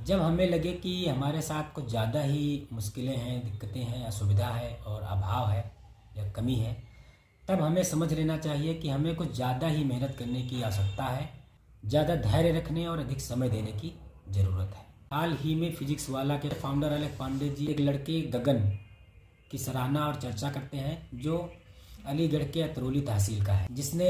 जब हमें लगे कि हमारे साथ कुछ ज़्यादा ही मुश्किलें हैं, दिक्कतें हैं, असुविधा है और अभाव है या कमी है, तब हमें समझ लेना चाहिए कि हमें कुछ ज़्यादा ही मेहनत करने की आवश्यकता है, ज़्यादा धैर्य रखने और अधिक समय देने की ज़रूरत है। हाल ही में फिजिक्स वाला के फाउंडर अलख पांडे जी एक लड़के गगन की सराहना और चर्चा करते हैं, जो अलीगढ़ के अतरौली तहसील का है, जिसने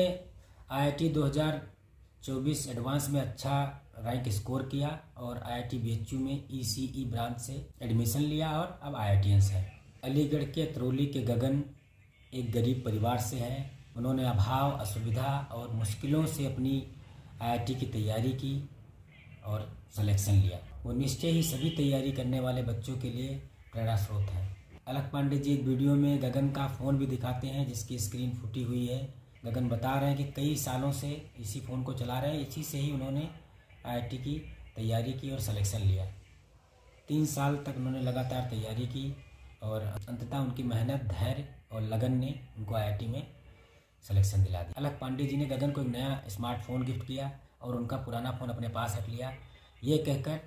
IIT 2024 एडवांस में अच्छा रैंक स्कोर किया और IIT BHU में ECE ब्रांच से एडमिशन लिया और अब IITians है। अलीगढ़ के अतरौली के गगन एक गरीब परिवार से हैं। उन्होंने अभाव, असुविधा और मुश्किलों से अपनी IIT की तैयारी की और सिलेक्शन लिया। वो निश्चय ही सभी तैयारी करने वाले बच्चों के लिए प्रेरणा स्रोत है। अलख पांडे जी एक वीडियो में गगन का फ़ोन भी दिखाते हैं, जिसकी स्क्रीन फूटी हुई है। गगन बता रहे हैं कि कई सालों से इसी फ़ोन को चला रहे हैं, इसी से ही उन्होंने IIT की तैयारी की और सिलेक्शन लिया। 3 साल तक उन्होंने लगातार तैयारी की और अंततः उनकी मेहनत, धैर्य और लगन ने उनको IIT में सिलेक्शन दिला दिया। अलख पांडे जी ने गगन को एक नया स्मार्टफोन गिफ्ट किया और उनका पुराना फ़ोन अपने पास रख लिया, ये कहकर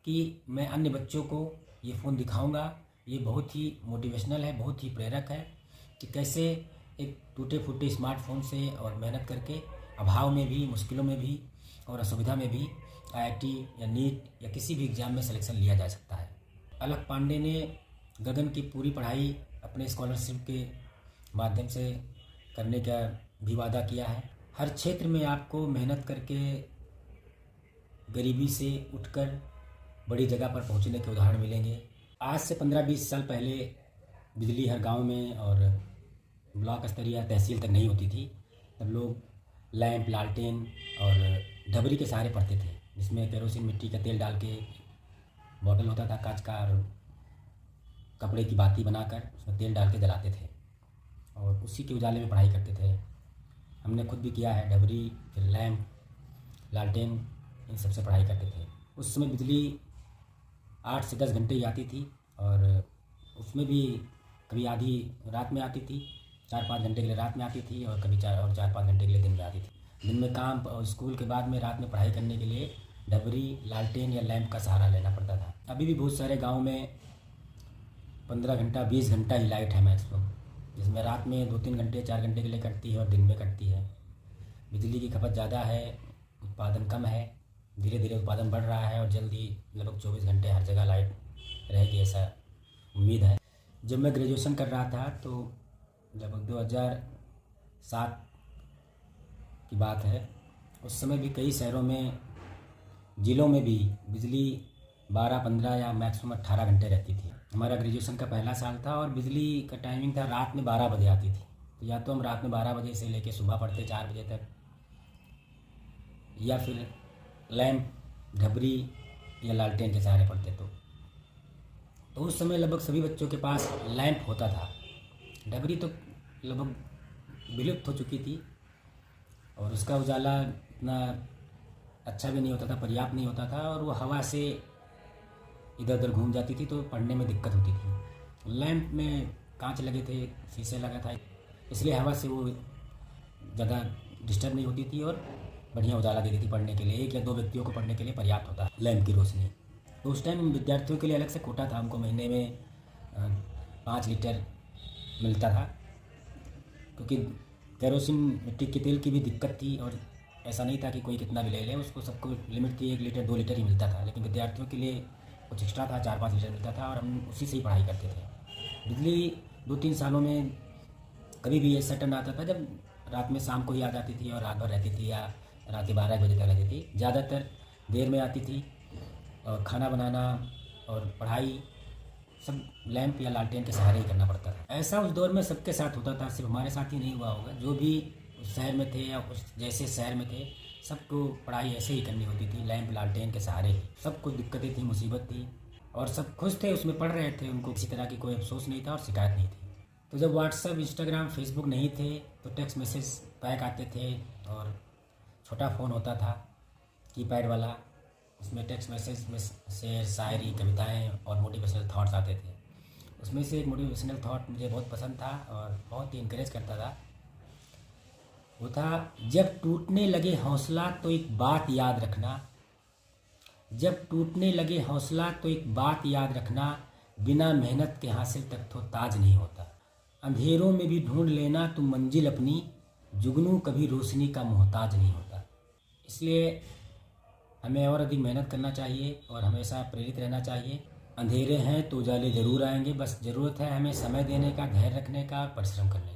कि मैं अन्य बच्चों को ये फ़ोन दिखाऊंगा। ये बहुत ही मोटिवेशनल है, बहुत ही प्रेरक है कि कैसे एक टूटे फूटे स्मार्टफोन से और मेहनत करके अभाव में भी, मुश्किलों में भी और असुविधा में भी IIT या नीट या किसी भी एग्ज़ाम में सिलेक्शन लिया जा सकता है। अलख पांडे ने गगन की पूरी पढ़ाई अपने स्कॉलरशिप के माध्यम से करने का भी वादा किया है। हर क्षेत्र में आपको मेहनत करके गरीबी से उठकर बड़ी जगह पर पहुंचने के उदाहरण मिलेंगे। आज से 15-20 साल पहले बिजली हर गांव में और ब्लॉक स्तरीय तहसील तक नहीं होती थी। तब लोग लैंप, लालटेन और डबरी के सहारे पढ़ते थे, जिसमें केरोसिन मिट्टी का तेल डाल के बॉटल होता था कांच का, और कपड़े की बाती बनाकर उसमें तेल डाल के जलाते थे और उसी के उजाले में पढ़ाई करते थे। हमने खुद भी किया है, डबरी, फिर लैंप, लालटेन, इन सबसे पढ़ाई करते थे। उस समय बिजली 8 से 10 घंटे ही आती थी और उसमें भी कभी आधी रात में आती थी, 4-5 घंटे के लिए रात में आती थी और कभी 4-5 घंटे के लिए दिन में आती थी। दिन में काम और स्कूल के बाद में रात में पढ़ाई करने के लिए डबरी, लालटेन या लैंप का सहारा लेना पड़ता था। अभी भी बहुत सारे गाँव में 15 घंटा, 20 घंटा ही लाइट है मैक्सिमम, जिसमें रात में 2-3 घंटे, 4 घंटे के लिए कटती है और दिन में कटती है। बिजली की खपत ज़्यादा है, उत्पादन कम है। धीरे धीरे उत्पादन बढ़ रहा है और जल्दी लगभग 24 घंटे हर जगह लाइट रहेगी, ऐसा उम्मीद है। जब मैं ग्रेजुएशन कर रहा था तो लगभग 2007 की बात है, उस समय भी कई शहरों में, ज़िलों में भी बिजली 12-15 या मैक्सिमम 18 घंटे रहती थी। हमारा ग्रेजुएशन का पहला साल था और बिजली का टाइमिंग था रात में 12 बजे आती थी। तो या तो हम रात में 12 बजे से लेकर सुबह पढ़ते 4 बजे तक, या फिर लैंप, डबरी या लालटेन के सहारे पढ़ते। तो उस समय लगभग सभी बच्चों के पास लैंप होता था। डबरी तो लगभग विलुप्त हो चुकी थी और उसका उजाला इतना अच्छा भी नहीं होता था, पर्याप्त नहीं होता था और वो हवा से इधर उधर घूम जाती थी, तो पढ़ने में दिक्कत होती थी। लैंप में कांच लगे थे, शीशे लगा था, इसलिए हवा से वो ज़्यादा डिस्टर्ब नहीं होती थी और बढ़िया उजाला देती थी पढ़ने के लिए। 1 या 2 व्यक्तियों को पढ़ने के लिए पर्याप्त होता लैंप की रोशनी। तो उस टाइम विद्यार्थियों के लिए अलग से कोटा था, हमको महीने में 5 लीटर मिलता था, क्योंकि केरोसिन मिट्टी के तेल की भी दिक्कत थी और ऐसा नहीं था कि कोई कितना भी ले ले, उसको सबको लिमिट थी, 1 लीटर 2 लीटर ही मिलता था। लेकिन विद्यार्थियों के लिए कुछ एक्स्ट्रा था, 4-5 लीटर मिलता था और हम उसी से ही पढ़ाई करते थे। बिजली 2-3 सालों में कभी भी ऐसा टर्न आता था जब रात में शाम को ही आ जाती थी और रात भर रहती थी, या रात के 12 बजे तक रहती थी। ज़्यादातर देर में आती थी और खाना बनाना और पढ़ाई सब लैंप या लालटेन के सहारे ही करना पड़ता था। ऐसा उस दौर में सबके साथ होता था, सिर्फ हमारे साथ ही नहीं हुआ होगा। जो भी उस शहर में थे या उस जैसे शहर में थे, सबको पढ़ाई ऐसे ही करनी होती थी, लैंप लालटेन के सहारे ही। सब कुछ दिक्कतें थी, मुसीबत थी और सब खुश थे, उसमें पढ़ रहे थे, उनको किसी तरह की कोई अफसोस नहीं था और शिकायत नहीं थी। तो जब व्हाट्सएप, इंस्टाग्राम, फेसबुक नहीं थे तो टेक्स्ट मैसेज पैक आते थे और छोटा फ़ोन होता था कीपैड वाला, उसमें टेक्स्ट मैसेज में शेर, शायरी, कविताएं और मोटिवेशनल थॉट्स आते थे। उसमें से एक मोटिवेशनल थॉट मुझे बहुत पसंद था और बहुत ही इंकरेज करता था। वो था, जब टूटने लगे हौसला तो एक बात याद रखना, जब टूटने लगे हौसला तो एक बात याद रखना, बिना मेहनत के हासिल तक तो ताज नहीं होता। अंधेरों में भी ढूंढ लेना तुम मंजिल अपनी, जुगनू कभी रोशनी का मोहताज नहीं होता। इसलिए हमें और अधिक मेहनत करना चाहिए और हमेशा प्रेरित रहना चाहिए। अंधेरे हैं तो उजाले ज़रूर आएंगे, बस ज़रूरत है हमें समय देने का, धैर्य रखने का, परिश्रम करने का।